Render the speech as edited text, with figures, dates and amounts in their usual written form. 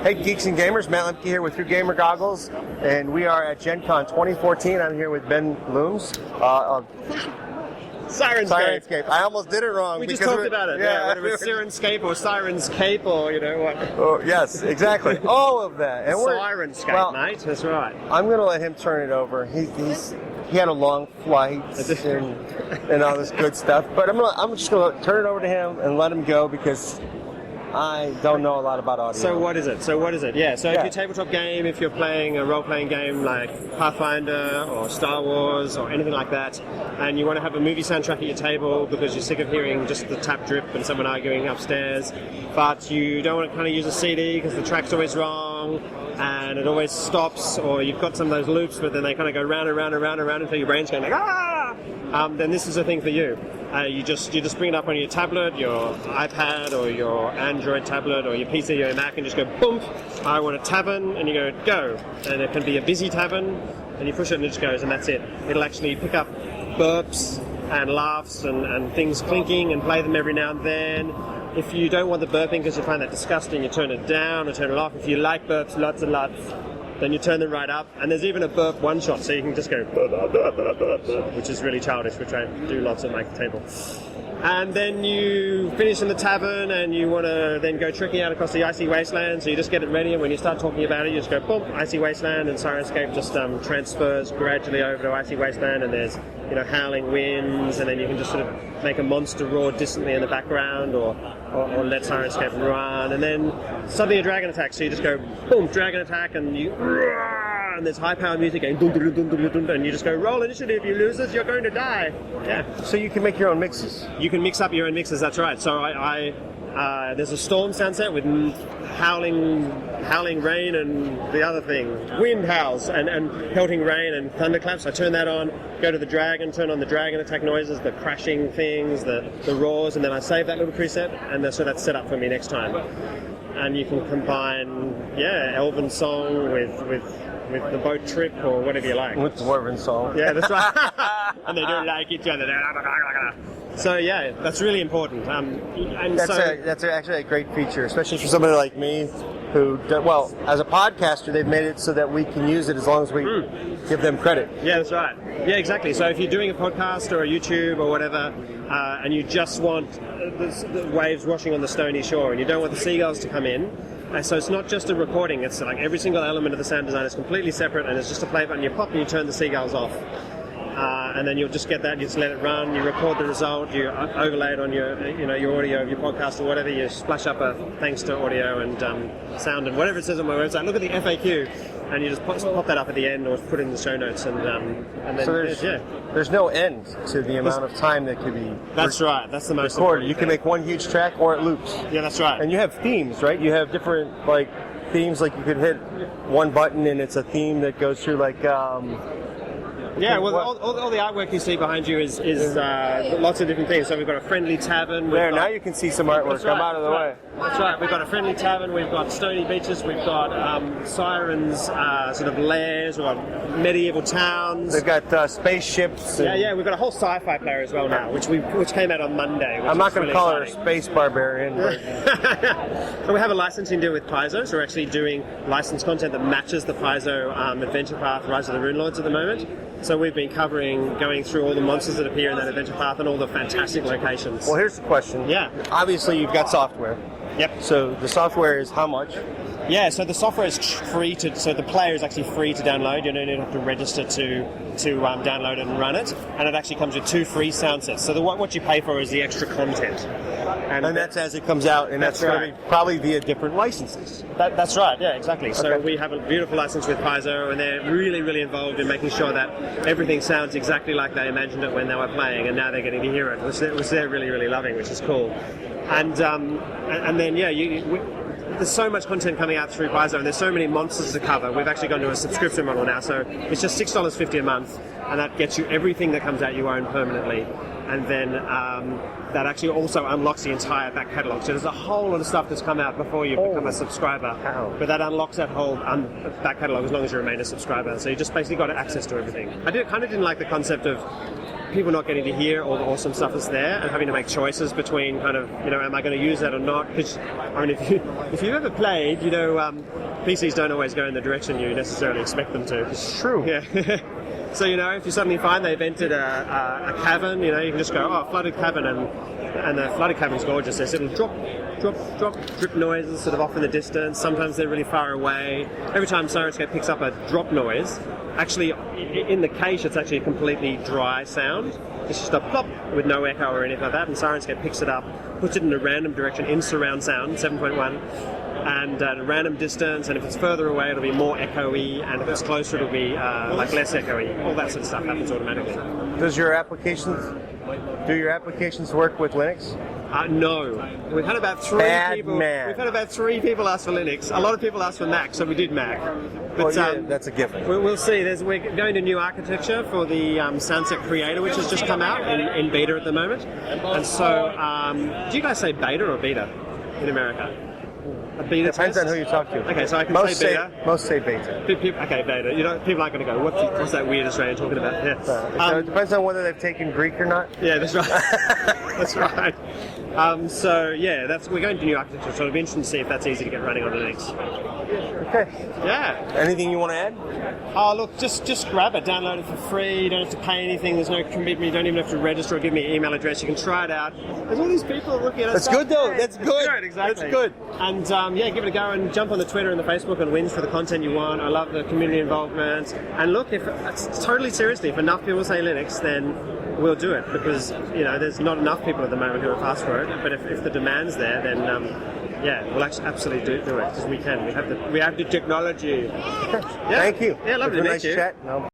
Hey, Geeks and Gamers, Matt Lemke here with True Gamer Goggles, and we are at Gen Con 2014. I'm here with Ben Loomes. Syrenscape. I almost did it wrong. We just talked about it. Yeah, whether it's Syrinscape or Syrenscape or what. Oh, yes, exactly. All of that. And Syrenscape, mate. That's right. I'm going to let him turn it over. He had a long flight and all this good stuff. But I'm just going to turn it over to him and let him go because I don't know a lot about audio. So what is it? Yeah, so if you're a tabletop game, if you're playing a role-playing game like Pathfinder or Star Wars or anything like that, and you want to have a movie soundtrack at your table because you're sick of hearing just the tap drip and someone arguing upstairs, but you don't want to kind of use a CD because the track's always wrong and it always stops, or you've got some of those loops but then they kind of go round and round and round and round until your brain's going like, ah! Then this is a thing for you. You just bring it up on your tablet, your iPad, or your Android tablet, or your PC, or your Mac, and just go, boom, I want a tavern, and you go. And it can be a busy tavern, and you push it and it just goes, and that's it. It'll actually pick up burps and laughs and things clinking and play them every now and then. If you don't want the burping because you find that disgusting, you turn it down or turn it off. If you like burps lots and lots, then you turn them right up, and there's even a burp one-shot, so you can just go which is really childish, which I do lots at my table. And then you finish in the tavern, and you want to then go trekking out across the icy wasteland, so you just get it ready, and when you start talking about it, you just go, boom, icy wasteland, and Syrenscape just transfers gradually over to icy wasteland, and there's howling winds, and then you can just sort of make a monster roar distantly in the background, or let Syrenscape run, and then suddenly a dragon attack, so you just go, boom, dragon attack, and you, and there's high-powered music going, dun, dun, dun, dun, dun, dun, and you just go, roll initiative, you losers, you're going to die. Yeah. So you can make your own mixes. You can mix up your own mixes, that's right. So there's a storm sound set with howling rain and the other thing, wind howls and pelting rain and thunderclaps. I turn that on, go to the dragon, turn on the dragon attack noises, the crashing things, the roars, and then I save that little preset, and so that's set up for me next time. And you can combine, elven song with the boat trip or whatever you like. With the dwarven song. Yeah, that's right. And they don't like each other. So yeah, that's really important. That's actually a great feature, especially for somebody like me who, as a podcaster, they've made it so that we can use it as long as we give them credit. Yeah, that's right. Yeah, exactly. So if you're doing a podcast or a YouTube or whatever, and you just want the waves washing on the stony shore, and you don't want the seagulls to come in, so it's not just a recording, it's like every single element of the sound design is completely separate, and it's just a play button, you pop and you turn the seagulls off. And then you'll just get that, you just let it run, you record the result, you overlay it on your audio of your podcast or whatever, you splash up a thanks to audio and sound and whatever it says on my website. Look at the FAQ, and you just pop that up at the end or put it in the show notes, and then so there's no end to the amount of time that could be right, that's the most recorded. You can make one huge track or it loops. Yeah, that's right. And you have themes, right? You have different themes, like you could hit one button and it's a theme that goes through all the artwork you see behind you is lots of different things. So we've got a friendly tavern. Now you can see some artwork. Come out of the way. That's right. We've got a friendly tavern. We've got stony beaches. We've got sirens, sort of lairs. We've got medieval towns. They've got spaceships. We've got a whole sci-fi player as well now, which came out on Monday. I'm not going to call her a space barbarian. So we have a licensing deal with Paizo. So we're actually doing licensed content that matches the Paizo Adventure Path Rise of the Runelords at the moment. So we've been going through all the monsters that appear in that adventure path and all the fantastic locations. Well, here's the question. Yeah. Obviously, you've got software. Yep. So the software is how much? Yeah, so the software is free so the player is actually free to download. You don't have to register to download it and run it. And it actually comes with 2 free sound sets. So what you pay for is the extra content. And that's as it comes out, and that's right. Probably via different licenses. That's right, yeah, exactly. So we have a beautiful license with Paizo, and they're really, really involved in making sure that everything sounds exactly like they imagined it when they were playing, and now they're getting to hear it, which they're really, really loving, which is cool. And then, there's so much content coming out through Paizo, and there's so many monsters to cover. We've actually gone to a subscription model now, so it's just $6.50 a month, and that gets you everything that comes out you own permanently. And then that actually also unlocks the entire back catalogue. So there's a whole lot of stuff that's come out before you become a subscriber. But that unlocks that whole back catalogue as long as you remain a subscriber. So you just basically got access to everything. I kind of didn't like the concept of people not getting to hear all the awesome stuff that's there and having to make choices between kind of, am I going to use that or not? Because, I mean, if you've ever played, PCs don't always go in the direction you necessarily expect them to. It's true. Yeah. So, if you suddenly find they've entered a cavern, you can just go, flooded cavern, and the flooded cavern's gorgeous. There's little drip noises sort of off in the distance. Sometimes they're really far away. Every time Syrenscape picks up a drop noise, actually, in the cache, it's actually a completely dry sound. It's just a plop with no echo or anything like that, and Syrenscape picks it up, puts it in a random direction in surround sound, 7.1, and at a random distance, and if it's further away, it'll be more echoey, and if it's closer, it'll be less echoey. All that sort of stuff happens automatically. Do your applications work with Linux? No. We've had about three people ask for Linux. A lot of people asked for Mac, so we did Mac. But that's a given. We'll see. We're going to new architecture for the Soundset Creator, which has just come out in beta at the moment. And so, do you guys say beta or beta in America? A beta Depends test? on who you talk to. Okay, so I can say beta. Most say beta. Okay, beta. People aren't going to go, what's that weird Australian talking about? Yeah. It depends on whether they've taken Greek or not. Yeah, that's right. That's right. We're going to new architecture, so it'll be interesting to see if that's easy to get running on Linux. Okay. Yeah. Anything you want to add? Oh, look, just grab it, download it for free. You don't have to pay anything. There's no commitment. You don't even have to register or give me an email address. You can try it out. There's all these people looking at it. That's good, though. That's good. Exactly. That's good. And give it a go and jump on the Twitter and the Facebook and whinge for the content you want. I love the community involvement. And look, if totally seriously, if enough people say Linux, then we'll do it, because there's not enough people at the moment who have asked for it. But if the demand's there, then we'll actually absolutely do it, because we can. We have the technology. Thank you. Yeah, lovely to meet you. Nice chat. No.